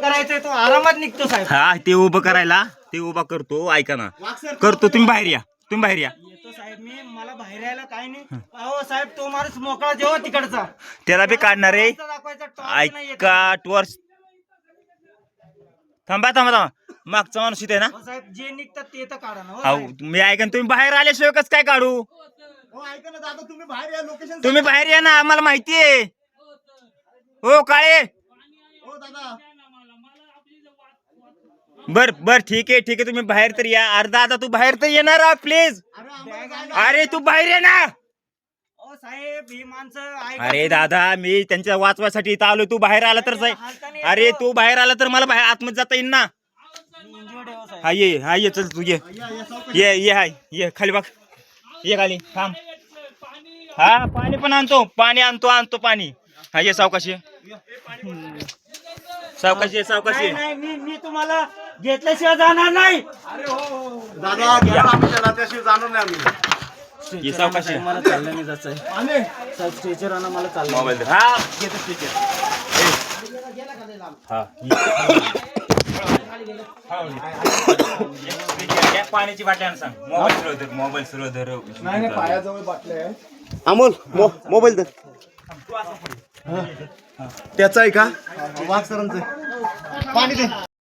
करायचंय तो आरामात निघतो साहेब. हा ते उभं करायला ते उभा करतो. ऐका ना करतो. तुम्ही बाहेर या. तुम्ही बाहेर या. येतो साहेब मी. मला बाहेर यायला काही नाही. अहो साहेब तो माणूस मोकळा जेव्हा तिकडचा त्याला बी काढणार आहे. दाखवायचा टॉर्च नाही येत. ऐका टॉर्च. थांबा थांबा थांबा. मागचा माणूस इथे ना. हो साहेब जे निघतात ते तर काढा ना. हो अहो साहेब. मी ऐका ना, तुम्ही बाहेर आल्याशिवाय कसं काय काढू. हो ऐका ना दादा तुम्ही बाहेर या. लोकेशन तुम्ही बाहेर या ना. आम्हाला माहिती आहे. हो काळे. हो दादा. बर बर ठीक आहे ठीक आहे. तुम्ही बाहेर तर या. अर्धा आता तू बाहेर तर येणार प्लीज. अरे तू बाहेर ये ना. हो साहेब ही माणसं ऐका. अरे दादा मी त्यांच्या वाचवासाठी इथं आलो. तू बाहेर आला तर अरे तू बाहेर आला तर मला बाहेर आतमध्ये जाता येईल ना. हा ये चल तू ये ये हाय ये खाली बघ. ये खाली थांब. हा पाणी पण आणतो. आणतो पाणी. हा ये सावकाशी. सावकाशी. नाही मी तुम्हाला घेतल्याशिवाय जाणार नाही. दादा त्याशिवाय जाणार नाही आम्ही. ये सावकाशी. मला चाललं नाही जायचंय. साहेब स्ट्रेचर आणा मला चाललं. मोबाईल दे. हा घेतो स्पीकर. हा पाण्याची बाटली आण सांग. मोबाईल सुरू धर. नाही पायाजवळ बाटल्या आहे. अमोल मोबाईल दे. त्याचा आहे का वाघ सरांचं पाणी दे.